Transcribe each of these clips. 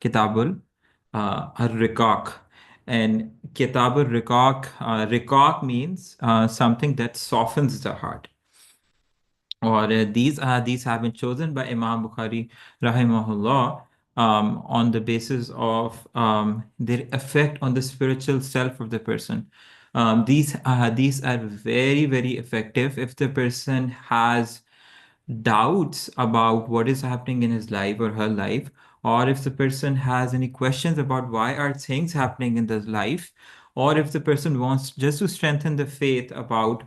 Kitabul Ar-Riqaq. And Kitab al-Riqaq, Riqaq means something that softens the heart. Or these have been chosen by Imam Bukhari rahimahullah on the basis of their effect on the spiritual self of the person. These are very, very effective if the person has doubts about what is happening in his life or her life, or if the person has any questions about why are things happening in their life, or if the person wants just to strengthen the faith about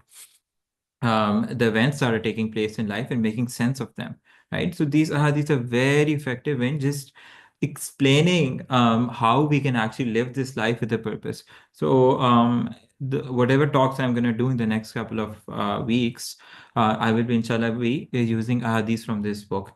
the events that are taking place in life and making sense of them, right? So these are very effective in just explaining how we can actually live this life with a purpose. So whatever talks I'm going to do in the next couple of weeks, I will be inshallah be using these from this book.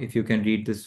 if you can read this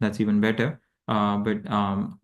that's even better. But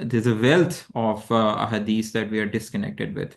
there's a wealth of hadith that we are disconnected with.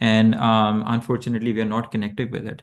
and unfortunately we are not connected with it.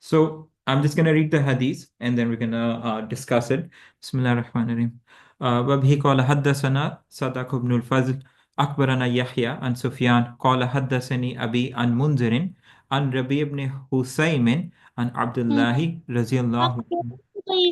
So I'm just going to read the hadith and then we're going to discuss it. Bismillah ar-Rahman ar-Rahim. وبه قال حدثنا صدق بن الفضل أخبرنا يحيى عن سفيان قال حدثني أبي عن منذر عن ربيع بن حسيم عن عبد الله رضي الله عنه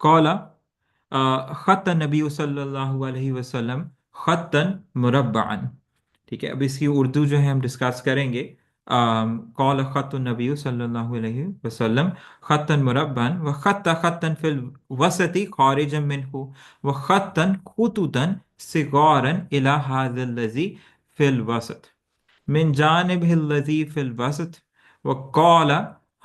قال خط النبي صلی اللہ علیہ وسلم خطا مربعا. ٹھیک ہے, اب اس کی اردو جو ہے ہم ڈسکس کریں گے. قال خط النبی صلی اللہ علیہ وسلم خطا مربعا وخط خطا في الوسط خارجا منه وخطا خطوطا صغارا الى هذا الذي في الوسط من جانبه الذي في الوسط وقال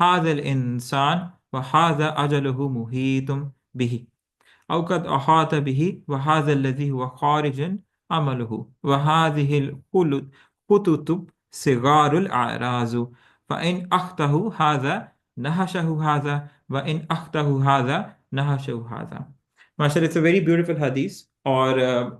هذا الإنسان وهذا أجله محيط به أو قد أحاط به وهذا الذي هو خارج عمله وهذه الخطوط صغار الأعراض فإن أخته هذا نهشه هذا وإن أخته هذا نهشه هذا. MashaAllah, it's a very beautiful hadith. Or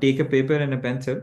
take a paper and a pencil,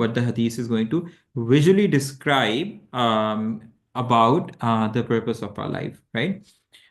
What the hadith is going to visually describe about the purpose of our life, right?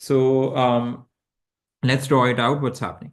so let's draw it out what's happening.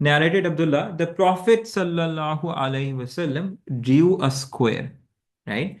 Narrated Abdullah, the Prophet sallallahu alaihi wasallam drew a square, right?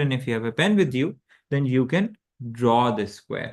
and if you have a pen with you, then you can draw the square.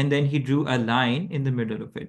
and then he drew a line in the middle of it.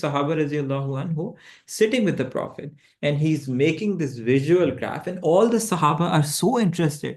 Sahaba radiallahu anhu sitting with the Prophet and he's making this visual graph and all the Sahaba are so interested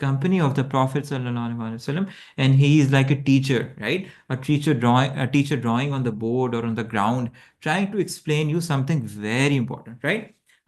company of the Prophet sallallahu alaihi wasallam and he is like a teacher, right? A teacher drawing on the board or on the ground trying to explain you something very important, right?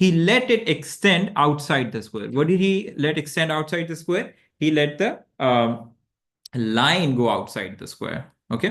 he let it extend outside the square. What did he let extend outside the square? He let the line go outside the square. Okay.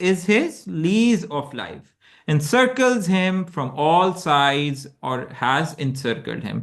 is his lease of life, encircles him from all sides or has encircled him।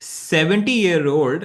70 year old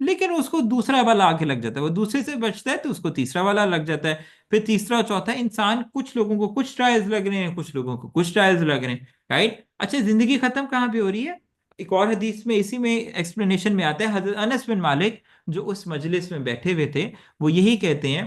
لیکن اس کو دوسرا والا آگے لگ جاتا ہے، وہ دوسرے سے بچتا ہے تو اس کو تیسرا والا لگ جاتا ہے، پھر تیسرا چوتھا، انسان کچھ لوگوں کو کچھ ٹرائلز لگ رہے ہیں، کچھ لوگوں کو کچھ ٹرائلز لگ رہے ہیں، رائٹ؟ اچھا، زندگی ختم کہاں پہ ہو رہی ہے؟ ایک اور حدیث میں اسی میں ایکسپلینیشن میں آتا ہے، حضرت انس بن مالک جو اس مجلس میں بیٹھے ہوئے تھے وہ یہی کہتے ہیں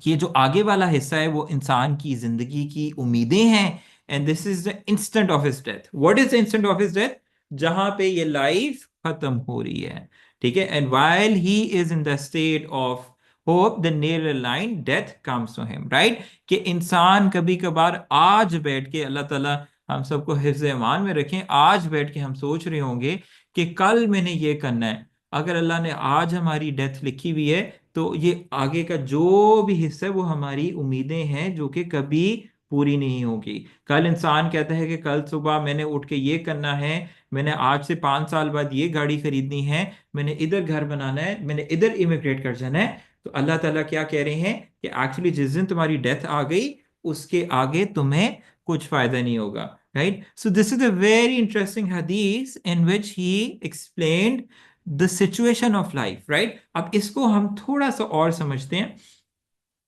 یہ جو آگے والا حصہ ہے وہ انسان کی زندگی کی امیدیں ہیں، and this is the instant of his death. What is the instant of his death? جہاں پہ یہ لائف ختم ہو رہی ہے، ٹھیک ہے، and while he is in the state of hope the near line death comes to ہم، right? کہ انسان کبھی کبھار آج بیٹھ کے، اللہ تعالیٰ ہم سب کو حفظ ایمان میں رکھیں، آج بیٹھ کے ہم سوچ رہے ہوں گے کہ کل میں نے یہ کرنا ہے. اگر اللہ نے آج ہماری ڈیتھ لکھی ہوئی ہے تو یہ آگے کا جو بھی حصہ ہے وہ ہماری امیدیں ہیں جو کہ کبھی پوری نہیں ہوگی. کل انسان کہتا ہے کہ کل صبح میں نے اٹھ کے یہ کرنا ہے، میں نے آج سے 5 سال بعد یہ گاڑی خریدنی ہے، میں نے ادھر گھر بنانا ہے، میں نے ادھر امیگریٹ کر جانا ہے. تو اللہ تعالیٰ کیا کہہ رہے ہیں کہ ایکچولی جس دن تمہاری ڈیتھ آ گئی اس کے آگے تمہیں کچھ فائدہ نہیں ہوگا. Right? So this is a very interesting hadith in which he explained the situation of life, right? اب اس کو ہم تھوڑا سا اور سمجھتے ہیں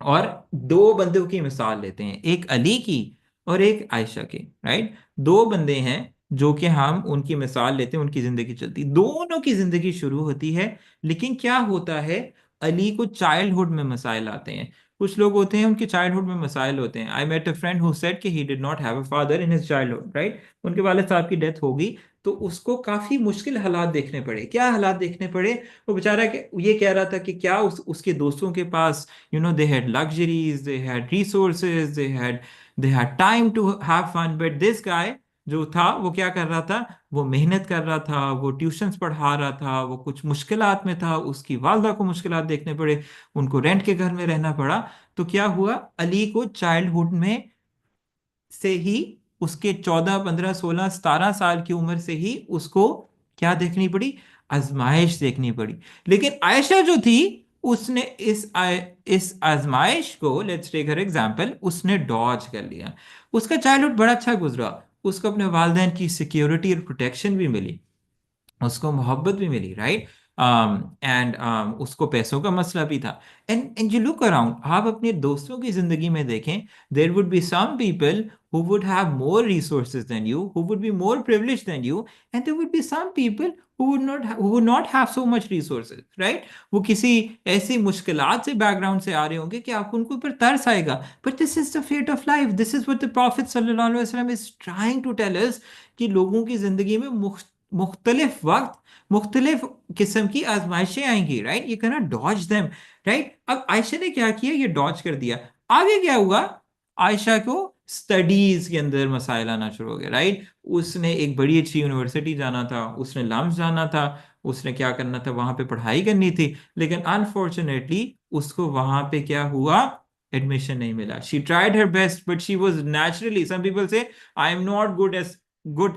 اور دو بندوں کی مثال لیتے ہیں، ایک علی کی اور ایک عائشہ کی، رائٹ؟ دو بندے ہیں جو کہ ہم ان کی مثال لیتے ہیں، ان کی زندگی چلتی، دونوں کی زندگی شروع ہوتی ہے، لیکن کیا ہوتا ہے، علی کو چائلڈ ہوڈ میں مسائل آتے ہیں. کچھ لوگ ہوتے ہیں ان کے چائلڈ ہوڈ میں مسائل ہوتے ہیں. I met a friend who said کہ he did not have a father in his childhood, right? ان کے والد صاحب کی ڈیتھ ہو گئی تو اس کو کافی مشکل حالات دیکھنے پڑے. کیا حالات دیکھنے پڑے؟ وہ بیچارہ کہ یہ کہہ رہا تھا کہ کیا اس کے دوستوں کے پاس they had luxuries, they had resources, they had time to have fun, but this guy جو تھا وہ کیا کر رہا تھا، وہ محنت کر رہا تھا، وہ ٹیوشنز پڑھا رہا تھا، وہ کچھ مشکلات میں تھا، اس کی والدہ کو مشکلات دیکھنے پڑے، ان کو رینٹ کے گھر میں رہنا پڑا. تو کیا ہوا، علی کو چائلڈ ہوڈ میں سے ہی، اس کے 14 15 16 17 سال کی عمر سے ہی اس کو کیا دیکھنی پڑی، آزمائش دیکھنی پڑی. لیکن عائشہ جو تھی اس نے اس آزمائش کو، لیٹس ٹیک ہر ایگزامپل، اس نے ڈاج کر لیا. اس کا چائلڈ ہوڈ بڑا اچھا گزرا، اس کو اپنے والدین کی سیکیورٹی اور پروٹیکشن بھی ملی، اس کو محبت بھی ملی، رائٹ؟ اینڈ اس کو پیسوں کا مسئلہ بھی تھا. اینڈ یو لک اراؤنڈ، آپ اپنے دوستوں کی زندگی میں دیکھیں، there would be some people who would have more resources than you, who would be more privileged than you, and there would be some people who would not have so much resources, right? وہ کسی ایسی مشکلات سے back ground سے آ رہے ہوں گے کہ آپ کو ان کے اوپر ترس آئے گا. But this is the fate of life. This is what the Prophet صلی اللہ علیہ وسلم is trying to tell us کہ لوگوں کی زندگی میں مختلف وقت مختلف قسم کی آزمائشیں آئیں گی، رائٹ؟ یہ کہنا ڈاج دیم، رائٹ؟ اب عائشہ نے کیا کیا، یہ ڈاج کر دیا. آگے کیا ہوا، عائشہ کو اسٹڈیز کے اندر مسائل آنا شروع ہو گیا، رائٹ؟ اس نے ایک بڑی اچھی یونیورسٹی جانا تھا، اس نے لمس جانا تھا، اس نے کیا کرنا تھا، وہاں پہ پڑھائی کرنی تھی، لیکن انفارچونیٹلی اس کو وہاں پہ کیا ہوا، ایڈمیشن نہیں ملا. She tried her best but she was naturally, some people سے I am not good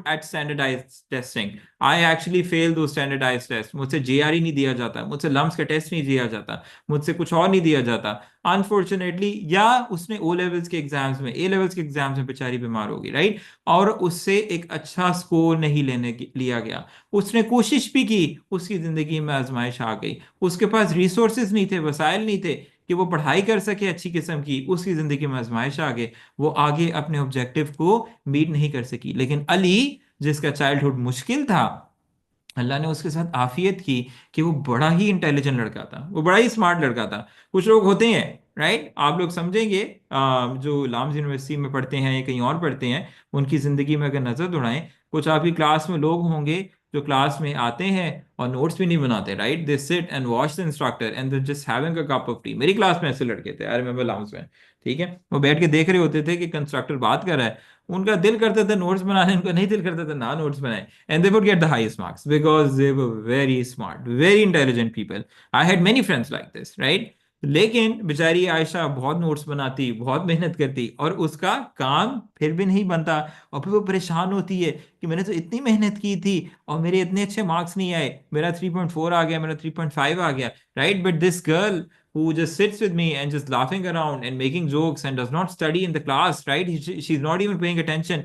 at standardized testing, I actually fail two standardized test. مجھ سے جے آر ہی نہیں دیا جاتا، مجھ سے لمس کا ٹیسٹ نہیں دیا جاتا، مجھ سے کچھ اور نہیں دیا جاتا انفارچونیٹلی. یا اس نے او لیولس کے ایگزامس میں، اے لیولس کے ایگزامس میں بیچاری بیمار ہوگی، رائٹ؟ اور اس سے ایک اچھا اسکور نہیں لیا گیا. اس نے کوشش بھی کی، اس کی زندگی میں آزمائش آ گئی، اس کے پاس ریسورسز نہیں تھے، وسائل نہیں تھے کہ وہ پڑھائی کر سکے اچھی قسم کی، اس کی زندگی میں آزمائش آ گئے، وہ آگے اپنے آبجیکٹو کو میٹ نہیں کر سکی. لیکن علی جس کا چائلڈ ہوڈ مشکل تھا، اللہ نے اس کے ساتھ عافیت کی کہ وہ بڑا ہی انٹیلیجنٹ لڑکا تھا، وہ بڑا ہی اسمارٹ لڑکا تھا. کچھ لوگ ہوتے ہیں، رائٹ؟ آپ لوگ سمجھیں گے جو لامز یونیورسٹی میں پڑھتے ہیں یا کہیں اور پڑھتے ہیں، ان کی زندگی میں اگر نظر دوڑائیں، کچھ آپ کی کلاس میں لوگ ہوں گے جو کلاس میں آتے ہیں اور نوٹس بھی نہیں بناتے، رائٹ؟ دے سٹ and watch the instructor and they just having a cup of T. میری کلاس میں ایسے لڑکے تھے، آئی ریمبر لامز میں، ٹھیک ہے؟ وہ بیٹھ کے دیکھ رہے ہوتے تھے کہ کنسٹرکٹر بات کر رہا ہے، ان کا دل کرتا تھا نوٹس بنانے، ان کا نہیں دل کرتا تھا نہ نوٹس بنائے. And they would get the highest marks because they were very smart, very intelligent people. I had many friends like this, right? لیکن بیچاری عائشہ بہت نوٹس بناتی، بہت محنت کرتی، اور اس کا کام پھر بھی نہیں بنتا، اور پھر وہ پریشان ہوتی ہے کہ میں نے تو اتنی محنت کی تھی اور میرے اتنے اچھے مارکس نہیں آئے، میرا 3.4 آ گیا، میرا 3.5 آ گیا، right? But this girl who just sits with me and just laughing around and making jokes and does not study in the class, right? She's not even paying attention.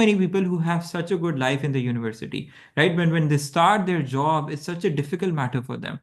many people who have such a good life in the university, right? When they start their job, it's such a difficult matter for them.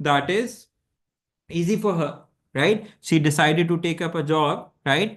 that is easy for her, right? She decided to take up a job, right,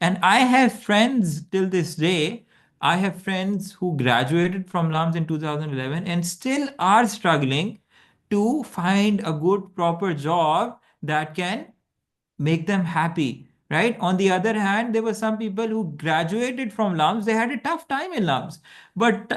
And I have friends till this day, I have friends who graduated from LAMS in 2011 and still are struggling to find a good proper job that can make them happy, right? On the other hand, there were some people who graduated from LAMS, they had a tough time in LAMS, but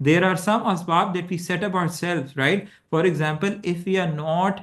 there are some asbab that we set up ourselves, right? For example, if we are not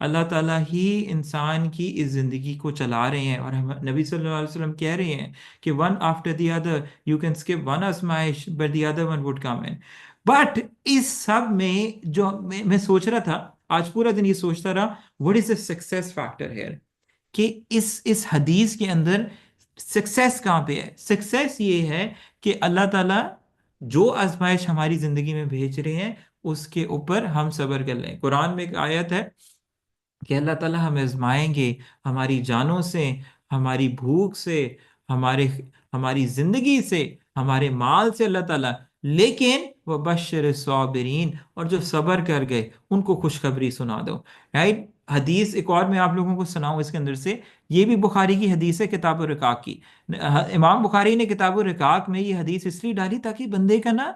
اللہ تعالیٰ ہی انسان کی اس زندگی کو چلا رہے ہیں، اور ہم نبی صلی اللہ علیہ وسلم کہہ رہے ہیں کہ one after the other you can skip one ازمائش but the other one would come in. But اس سب میں جو میں سوچ رہا تھا، آج پورا دن یہ سوچتا رہا، what is the success factor here, کہ اس حدیث کے اندر سکسیس کہاں پہ ہے؟ سکسیس یہ ہے کہ اللہ تعالیٰ جو آزمائش ہماری زندگی میں بھیج رہے ہیں اس کے اوپر ہم صبر کر لیں. قرآن میں ایک آیت ہے کہ اللہ تعالیٰ ہمیں آزمائیں گے ہماری جانوں سے، ہماری بھوک سے، ہمارے ہماری زندگی سے، ہمارے مال سے اللہ تعالیٰ، لیکن وہ بشر صابرین، اور جو صبر کر گئے ان کو خوشخبری سنا دو. رائٹ؟ حدیث ایک اور میں آپ لوگوں کو سناؤں اس کے اندر سے، یہ بھی بخاری کی حدیث ہے، کتاب الرقاق کی. امام بخاری نے کتاب الرقاق میں یہ حدیث اس لیے ڈالی تاکہ بندے کا نا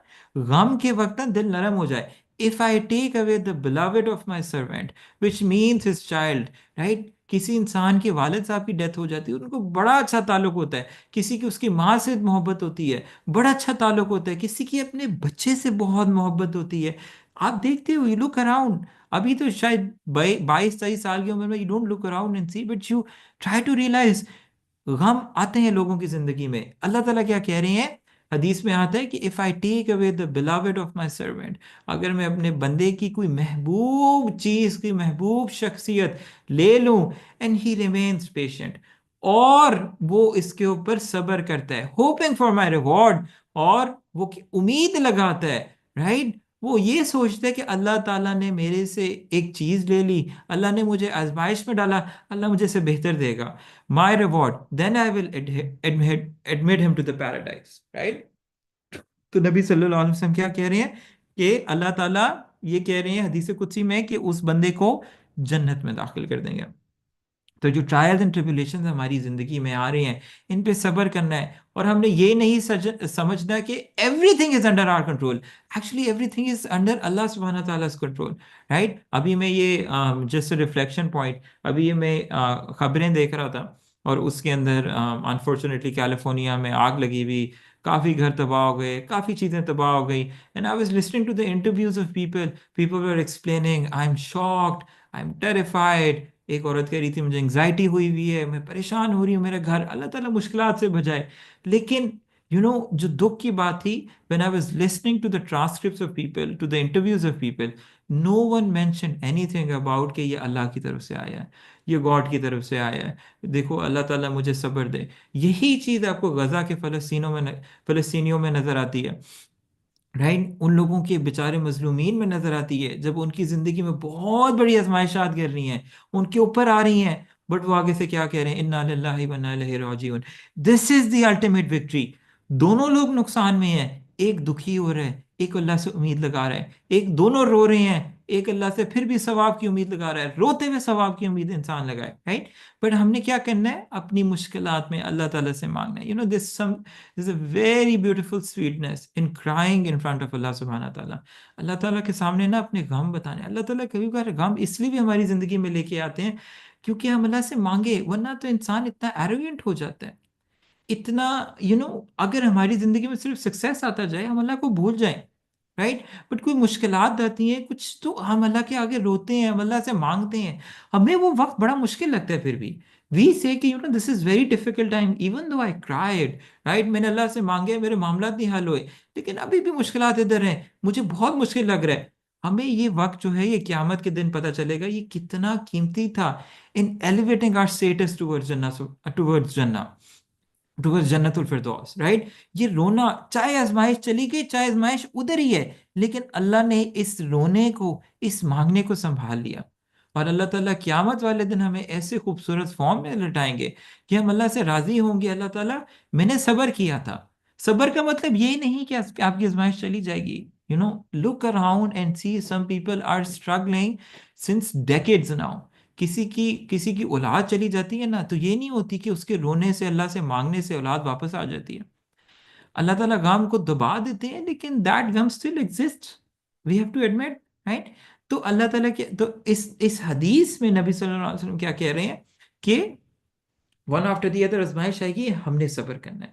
غم کے وقت نا دل نرم ہو جائے. If I take away the beloved of my servant, which means his child, right? کسی انسان کے والد صاحب کی ڈیتھ ہو جاتی ہے، ان کو بڑا اچھا تعلق ہوتا ہے، کسی کی اس کی ماں سے محبت ہوتی ہے، بڑا اچھا تعلق ہوتا ہے، کسی کی اپنے بچے سے بہت محبت ہوتی ہے. آپ دیکھتے ہو، یو لک اراؤنڈ، ابھی تو شاید 22-23 سال کی عمر میں، you don't look around and see, but you try to realize غم آتے ہیں لوگوں کی زندگی میں. اللہ تعالیٰ کیا کہہ رہے ہیں؟ حدیث میں آتا ہے کہ if I take away the beloved of my servant، اگر میں اپنے بندے کی کوئی محبوب چیز، کوئی محبوب شخصیت لے لوں، and he remains patient، اور وہ اس کے اوپر صبر کرتا ہے، hoping for my reward، اور وہ امید لگاتا ہے، right؟ وہ یہ سوچتا ہے کہ اللہ تعالیٰ نے میرے سے ایک چیز لے لی، اللہ نے مجھے آزمائش میں ڈالا، اللہ مجھے سے بہتر دے گا. My reward, then I will admit him to the paradise. Right? تو نبی صلی اللہ علیہ وسلم کیا کہہ رہے ہیں کہ اللہ تعالیٰ یہ کہہ رہے ہیں حدیث قدسی میں کہ اس بندے کو جنت میں داخل کر دیں گے. تو جو ٹرائلز اینڈ ٹریبولیشنز ہماری زندگی میں آ رہے ہیں، ان پہ صبر کرنا ہے، اور ہم نے یہ نہیں سمجھنا کہ everything is under our control. Actually everything is under اللہ سبحانہ تعالیٰ کنٹرول. رائٹ؟ ابھی میں یہ جسٹ ریفلیکشن پوائنٹ، ابھی یہ میں خبریں دیکھ رہا تھا، اور اس کے اندر انفارچونیٹلی کیلیفورنیا میں آگ لگی ہوئی، کافی گھر تباہ ہو گئے، کافی چیزیں تباہ ہو گئی. And I was listening to the interviews of people were explaining I am shocked, I am terrified. ایک عورت کہہ رہی تھی مجھے انگزائٹی ہوئی ہے، میں پریشان ہو رہی ہوں، میرا گھر، اللہ تعالیٰ مشکلات سے بچائے. لیکن جو دکھ کی بات تھی، when I was listening to the transcripts of people, to the interviews of people, no one mentioned anything about کہ یہ اللہ کی طرف سے آیا ہے، یہ گاڈ کی طرف سے آیا ہے، دیکھو اللہ تعالیٰ مجھے صبر دے. یہی چیز آپ کو غزہ کے فلسطینیوں میں نظر آتی ہے. رائٹ؟ ان لوگوں کے بیچارے مظلومین میں نظر آتی ہے، جب ان کی زندگی میں بہت بڑی آزمائشات گر رہی ہیں، ان کے اوپر آ رہی ہیں، بٹ وہ آگے سے کیا کہہ رہے ہیں؟ انا للہ و انا الیہ راجعون. دس از دی الٹیمیٹ وکٹری. دونوں لوگ نقصان میں ہیں، ایک دکھی ہو رہا ہے، ایک اللہ سے امید لگا رہا ہے، ایک دونوں رو رہے ہیں، ایک اللہ سے پھر بھی ثواب کی امید لگا رہا ہے، روتے ہوئے ثواب کی امید انسان لگائے. رائٹ؟ بٹ ہم نے کیا کرنا ہے؟ اپنی مشکلات میں اللہ تعالیٰ سے مانگنا ہے. There's a very beautiful sweetness in crying in front of Allah سبحانہ تعالیٰ. اللہ تعالیٰ کے سامنے نا اپنے غم بتانے. اللہ تعالیٰ کبھی کبھار غم اس لیے بھی ہماری زندگی میں لے کے آتے ہیں کیونکہ ہم اللہ سے مانگے، ورنہ تو انسان اتنا ایروگینٹ ہو جاتا ہے، اتنا اگر ہماری زندگی میں صرف سکسیس آتا جائے ہم اللہ کو بھول جائیں. رائٹ؟ بٹ کوئی مشکلات آتی ہیں کچھ تو ہم اللہ کے آگے روتے ہیں، ہم اللہ سے مانگتے ہیں، ہمیں وہ وقت بڑا مشکل لگتا ہے، پھر بھی وی سے کہ this is very difficult time even though I cried. Right? میں نے اللہ سے مانگے، میرے معاملات نہیں حل ہوئے، لیکن ابھی بھی مشکلات ادھر ہیں، مجھے بہت مشکل لگ رہا ہے. ہمیں یہ وقت جو ہے، یہ قیامت کے دن پتہ چلے گا یہ کتنا قیمتی تھا ان ایلیویٹنگ آور اسٹیٹس ٹورڈز جنہ، ٹورڈز جنت الفردوس. رائٹ؟ یہ رونا، چاہے آزمائش چلی گئی، چاہے آزمائش ادھر ہی ہے، لیکن اللہ نے اس رونے کو، اس مانگنے کو سنبھال لیا. اور اللہ تعالیٰ قیامت والے دن ہمیں ایسے خوبصورت فارم میں لٹائیں گے کہ ہم اللہ سے راضی ہوں گے. اللہ تعالیٰ میں نے صبر کیا تھا. صبر کا مطلب یہ نہیں کہ آپ کی آزمائش چلی جائے گی. Look around and see some people are struggling since decades now. کسی کی اولاد چلی جاتی ہے نا، تو یہ نہیں ہوتی کہ اس کے رونے سے، اللہ سے مانگنے سے اولاد واپس آ جاتی ہے. اللہ تعالیٰ غم کو دبا دیتے ہیں، لیکن دیٹ غم still exist, we have to admit. Right? تو اللہ تعالیٰ کے تو اس حدیث میں نبی صلی اللہ علیہ وسلم کیا کہہ رہے ہیں کہ ون آفٹر دی ادر آزمائش آئے گی، ہم نے صبر کرنا ہے.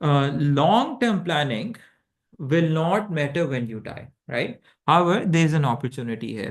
long term planning will not matter when you die, right? However, there is an opportunity here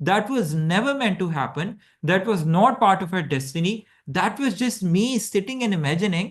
That was never meant to happen. That was not part of our destiny. That was just me sitting and imagining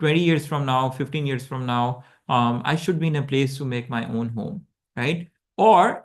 20 years from now, 15 years from now, I should be in a place to make my own home, right? Or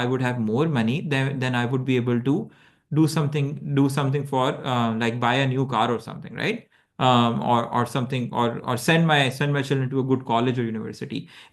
I would have more money than I would be able to do something for like buy a new car or something, right? Or something, or send my children to a good college or university.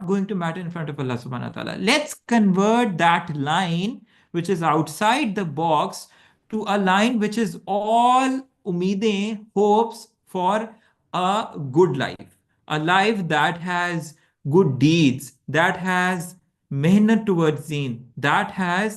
going to matter in front of Allah subhanahu wa ta'ala. Let's convert that line which is outside the box to a line which is all umeeden, hopes for a good life. A life that has good deeds, that has mehnat towards deen, that has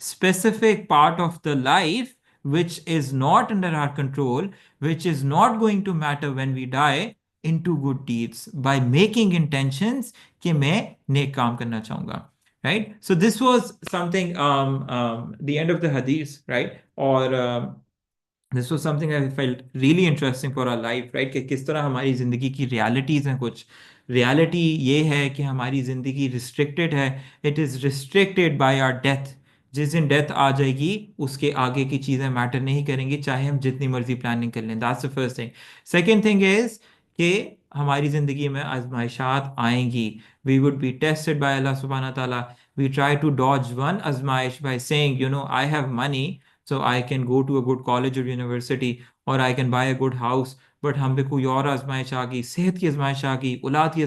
specific part of the life which is not under our control, which is not going to matter when we die, into good deeds by making intentions کہ میں نیک کام کرنا چاہوں گا. Right? So this was something, the end of the hadith, right? Or this was something I felt really interesting for our life, right? کہ کس طرح ہماری زندگی کی ریالٹیز ہیں. کچھ ریالٹی یہ ہے کہ ہماری زندگی ریسٹرکٹیڈ ہے. It is restricted by or death. جس دن ڈیتھ آ جائے گی اس کے آگے کی چیزیں میٹر نہیں کریں گی, چاہے ہم جتنی مرضی پلاننگ کر لیں. That's the first thing. Second thing is کہ ہماری زندگی میں آزمائشات آئیں گی. We would be tested by Allah subhanahu wa ta'ala. We try to dodge one آزمائش by saying, I have money, so I can go to a good college or university, or I can buy a good house. But ہم پہ کوئی اور آزمائش آ گئی, صحت کی آزمائش آ گئی, اولاد کی